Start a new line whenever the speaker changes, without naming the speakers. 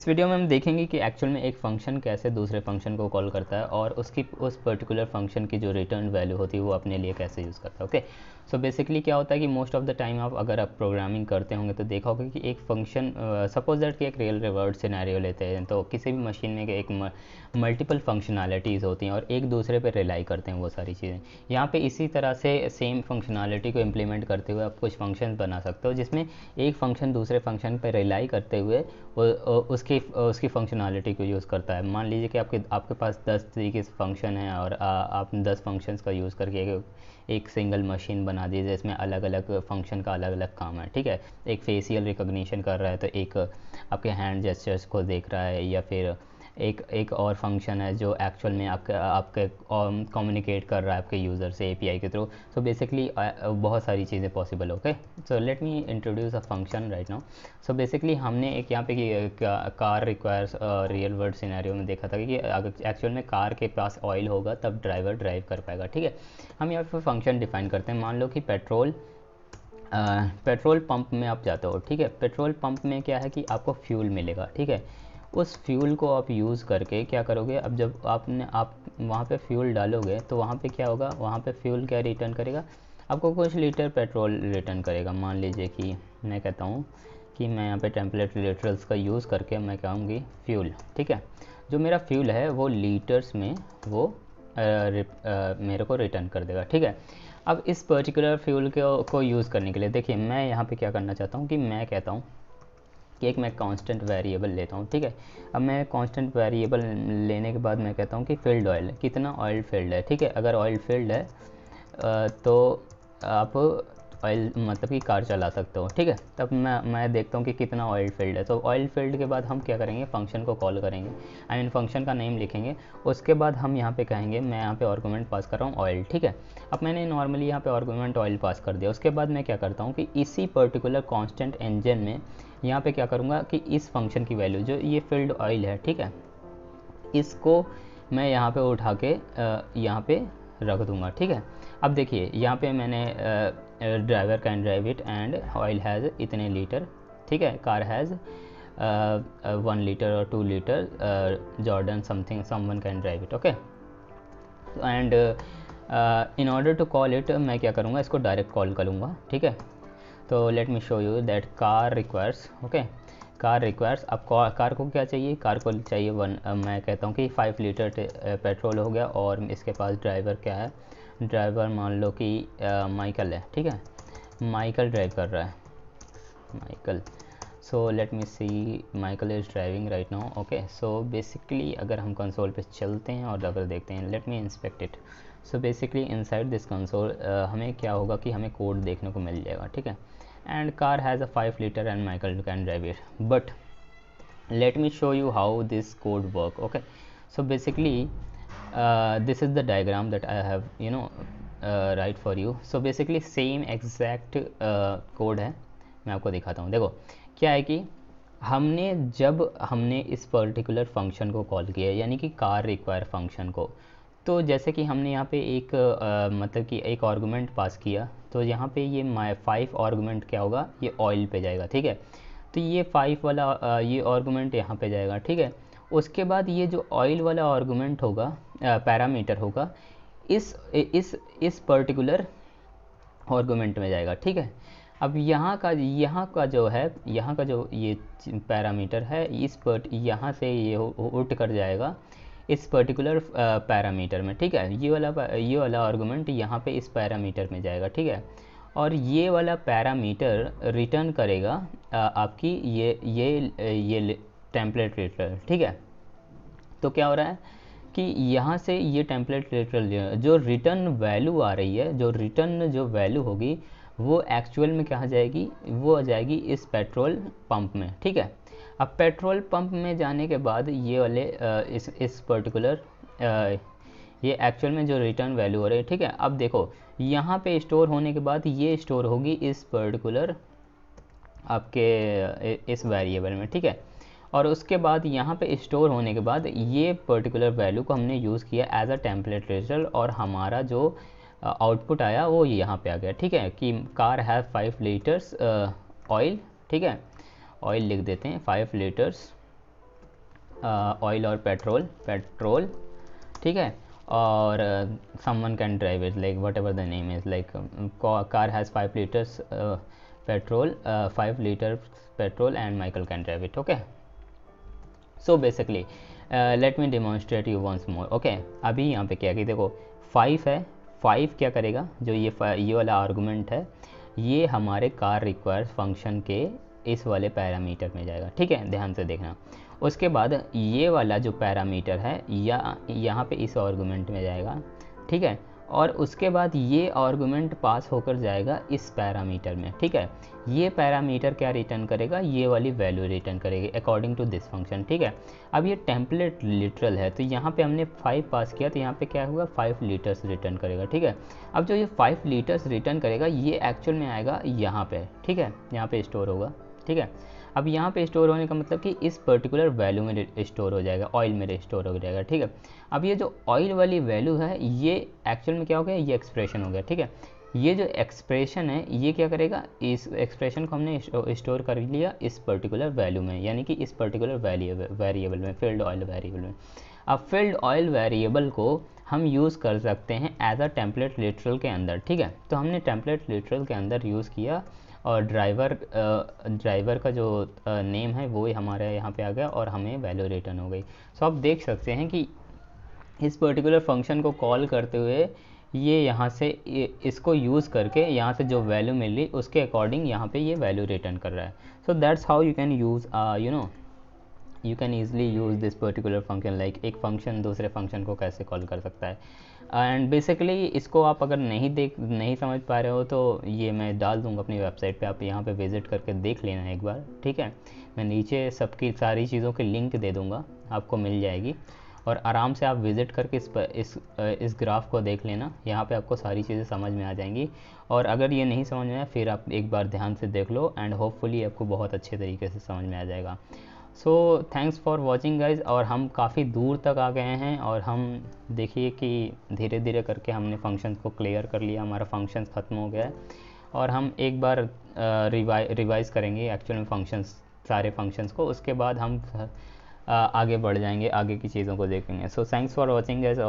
इस वीडियो में हम देखेंगे कि एक्चुअल में एक फ़ंक्शन कैसे दूसरे फ़ंक्शन को कॉल करता है और उसकी उस पर्टिकुलर फ़ंक्शन की जो रिटर्न वैल्यू होती है वो अपने लिए कैसे यूज़ करता है। ओके, सो बेसिकली क्या होता है कि मोस्ट ऑफ द टाइम अगर आप प्रोग्रामिंग करते होंगे तो देखा होगा कि एक फ़ंक्शन सपोज दैट कि एक रियल वर्ल्ड सिनेरियो लेते हैं तो किसी भी मशीन में एक मल्टीपल फंक्शनैलिटीज़ होती हैं और एक दूसरे पर रिलाई करते हैं वो सारी चीज़ें। यहाँ पे इसी तरह से सेम फंक्शनैलिटी को इम्प्लीमेंट करते हुए आप कुछ फंक्शन बना सकते हो जिसमें एक फ़ंक्शन दूसरे फंक्शन पर रिलाई करते हुए उसकी फंक्शनैलिटी को यूज़ करता है। मान लीजिए कि आपके पास 10 तरीके से फंक्शन है और आप 10 फंक्शंस का यूज़ करके एक सिंगल मशीन बना दीजिए इसमें अलग अलग फंक्शन का अलग अलग काम है। ठीक है, एक फेशियल रिकॉग्निशन कर रहा है तो एक आपके हैंड जेस्चर्स को देख रहा है, या फिर एक और फंक्शन है जो एक्चुअल में आपके कम्युनिकेट कर रहा है आपके यूज़र से एपीआई के थ्रू। सो बेसिकली बहुत सारी चीज़ें possible. Okay, so let me introduce a function right now. So basically हमने एक यहाँ पे car requires real world scenario में देखा था कि अगर एक्चुअल में कार के पास ऑयल होगा तब ड्राइवर ड्राइव कर पाएगा। ठीक है, हम यहाँ पे फंक्शन डिफाइन करते हैं। मान लो कि पेट्रोल पंप में आप जाते हो। ठीक है, पेट्रोल पंप में क्या है कि आपको फ्यूल मिलेगा। ठीक है, उस फ्यूल को आप यूज़ करके क्या करोगे, अब जब आप वहाँ पे फ्यूल डालोगे तो वहाँ पे क्या होगा, वहाँ पे फ्यूल क्या रिटर्न करेगा, आपको कुछ लीटर पेट्रोल रिटर्न करेगा। मान लीजिए कि मैं कहता हूँ कि मैं यहाँ पे टेम्पलेट लिटरल्स का यूज़ करके मैं कहूँगी फ्यूल। ठीक है, जो मेरा फ्यूल है वो लीटर्स में वो मेरे को रिटर्न कर देगा। ठीक है, अब इस पर्टिकुलर फ्यूल को यूज़ करने के लिए देखिए मैं यहाँ पे क्या करना चाहता हूँ कि मैं कहता हूँ कि एक मैं कांस्टेंट वेरिएबल लेता हूँ। ठीक है, अब मैं कांस्टेंट वेरिएबल लेने के बाद मैं कहता हूँ कि फील्ड ऑयल, कितना ऑयल फील्ड है। ठीक है, अगर ऑयल फील्ड है तो आप ऑयल मतलब कि कार चला सकते हो। ठीक है, तब मैं देखता हूँ कि कितना ऑयल फील्ड है। तो ऑयल फील्ड के बाद हम क्या करेंगे, फंक्शन को कॉल करेंगे, आई मीन फंक्शन का नेम लिखेंगे। उसके बाद हम यहाँ पे कहेंगे मैं यहाँ पे आर्गूमेंट पास कर रहा हूँ ऑयल। ठीक है, अब मैंने नॉर्मली यहाँ पे आर्गूमेंट ऑयल पास कर दिया। उसके बाद मैं क्या करता हूँ कि इसी पर्टिकुलर कांस्टेंट इंजन में यहाँ पे क्या करूँगा कि इस फंक्शन की वैल्यू जो ये फील्ड ऑयल है, ठीक है, इसको मैं यहाँ पे उठा के यहाँ पे रख दूँगा। ठीक है, अब देखिए यहाँ पे मैंने driver can drive it and oil has इतने लीटर। ठीक है, कार हैज़ 1 लीटर और 2 litre, Jordan something someone can drive it. Okay, and in order to call it मैं क्या करूँगा, इसको डायरेक्ट कॉल करूँगा। ठीक है, तो let me show you that car requires. Okay, car requires, अब कार को क्या चाहिए, कार को चाहिए मैं कहता हूँ कि 5 लीटर पेट्रोल हो गया और इसके पास ड्राइवर क्या है, ड्राइवर मान लो कि माइकल है। ठीक है, माइकल ड्राइव कर रहा है, Michael. So let me see, Michael is driving right now. Okay, so basically अगर हम कंसोल पे चलते हैं और अगर देखते हैं, let me inspect it. So basically inside this console हमें क्या होगा कि हमें कोड देखने को मिल जाएगा। ठीक है, and car has a 5 liter and Michael can drive it, but let me show you how this code work. Okay, so basically this is the diagram that I have write for you. So basically same exact code है, मैं आपको दिखाता हूँ। देखो क्या है कि जब हमने इस पर्टिकुलर फंक्शन को कॉल किया यानी कि कार रिक्वायर फंक्शन को, तो जैसे कि हमने यहाँ पे एक मतलब कि एक आर्गूमेंट पास किया, तो यहाँ पे ये 5 आर्गूमेंट क्या होगा, ये ऑयल पे जाएगा। ठीक है, तो ये 5 वाला ये आर्गूमेंट यहाँ पे जाएगा। ठीक है, उसके बाद ये जो ऑयल वाला आर्गूमेंट होगा, पैरामीटर होगा, इस पर्टिकुलर आर्गूमेंट में जाएगा। ठीक है, अब यहाँ का जो है, यहाँ का जो ये पैरामीटर है, यहाँ से ये उठ कर जाएगा इस पर्टिकुलर पैरामीटर में। ठीक है, ये वाला आर्गूमेंट यहाँ पे इस पैरामीटर में जाएगा। ठीक है, और ये वाला पैरामीटर रिटर्न करेगा आपकी ये टेम्पलेट लिटरल। ठीक है, तो क्या हो रहा है कि यहाँ से ये टेम्पलेट लिटरल जो रिटर्न वैल्यू आ रही है, जो वैल्यू होगी वो एक्चुअल में कहाँ जाएगी, वो आ जाएगी इस पेट्रोल पंप में। ठीक है, अब पेट्रोल पंप में जाने के बाद ये वाले इस पर्टिकुलर ये एक्चुअल में जो रिटर्न वैल्यू हो रही है। ठीक है, अब देखो यहाँ पे स्टोर होने के बाद ये स्टोर होगी इस पर्टिकुलर आपके इस वेरिएबल में। ठीक है, और उसके बाद यहाँ पे स्टोर होने के बाद ये पर्टिकुलर वैल्यू को हमने यूज़ किया एज अ टेम्पलेट रिजल्ट, और हमारा जो आउटपुट आया वो यहाँ पे आ गया। ठीक है, कि कार हैव 5 लीटर्स ऑयल। ठीक है, ऑयल लिख देते हैं 5 लीटर्स ऑयल और पेट्रोल, ठीक है, और someone can drive it like whatever the name is, like car has 5 liters petrol, 5 liters petrol and Michael can drive it. Okay, so basically let me demonstrate you once more. Okay, अभी यहाँ पे क्या है कि देखो 5 है, 5 क्या करेगा, जो ये वाला आर्गुमेंट है, ये हमारे कार रिक्वायर्स फंक्शन के इस वाले पैरामीटर में जाएगा, ठीक है, ध्यान से देखना। उसके बाद ये वाला जो पैरामीटर है या यहाँ पे इस आर्गुमेंट में जाएगा, ठीक है, और उसके बाद ये आर्गुमेंट पास होकर जाएगा इस पैरामीटर में, ठीक है। ये पैरामीटर क्या रिटर्न करेगा, ये वाली वैल्यू रिटर्न करेगी अकॉर्डिंग टू दिस फंक्शन, ठीक है। अब ये टेम्पलेट लिटरल है, तो यहाँ पे हमने 5 पास किया, तो यहाँ पे क्या होगा, 5 लीटर्स रिटर्न करेगा, ठीक है। अब जो ये 5 लीटर्स रिटर्न करेगा, ये एक्चुअल में आएगा यहाँ पे, ठीक है, यहाँ पे स्टोर होगा, ठीक है। अब यहाँ पे स्टोर होने का मतलब कि इस पर्टिकुलर वैल्यू में स्टोर हो जाएगा, ऑयल में स्टोर हो जाएगा, ठीक है। अब ये जो ऑयल वाली वैल्यू है, ये एक्चुअल में क्या हो गया, ये एक्सप्रेशन हो गया, ठीक है। ये जो एक्सप्रेशन है, ये क्या करेगा, इस एक्सप्रेशन को हमने स्टोर कर लिया इस पर्टिकुलर वैल्यू में, यानी कि इस पर्टिकुलर वेरिएबल में, फील्ड ऑयल वेरिएबल में। अब फील्ड ऑयल वेरिएबल को हम यूज़ कर सकते हैं एज अ टेम्पलेट लिटरल के अंदर, ठीक है। तो हमने टेम्पलेट लिटरल के अंदर यूज़ किया और ड्राइवर का जो नेम है वो हमारे यहाँ पे आ गया और हमें वैल्यू रिटर्न हो गई। सो आप देख सकते हैं कि इस पर्टिकुलर फंक्शन को कॉल करते हुए ये यहाँ से इसको यूज़ करके यहाँ से जो वैल्यू मिली उसके अकॉर्डिंग यहाँ पे ये वैल्यू रिटर्न कर रहा है। So that's how you can use you can easily use this particular function, like एक फंक्शन दूसरे फंक्शन को कैसे कॉल कर सकता है। एंड बेसिकली इसको आप अगर नहीं समझ पा रहे हो तो ये मैं डाल दूँगा अपनी वेबसाइट पे, आप यहाँ पे विज़िट करके देख लेना एक बार, ठीक है। मैं नीचे सबकी सारी चीज़ों की लिंक दे दूँगा, आपको मिल जाएगी और आराम से आप विज़िट करके इस ग्राफ को देख लेना, यहाँ पे आपको सारी चीज़ें समझ में आ जाएंगी। और अगर ये नहीं समझ में आया फिर आप एक बार ध्यान से देख लो एंड होपफुली आपको बहुत अच्छे तरीके से समझ में आ जाएगा। So thanks for watching guys, और हम काफ़ी दूर तक आ गए हैं और हम देखिए कि धीरे धीरे करके हमने फंक्शंस को क्लियर कर लिया, हमारा फंक्शंस ख़त्म हो गया है और हम एक बार रिवाइज़ करेंगे एक्चुअल में फंक्शंस, सारे फंक्शंस को, उसके बाद हम आगे बढ़ जाएंगे, आगे की चीज़ों को देखेंगे। So thanks for watching guys.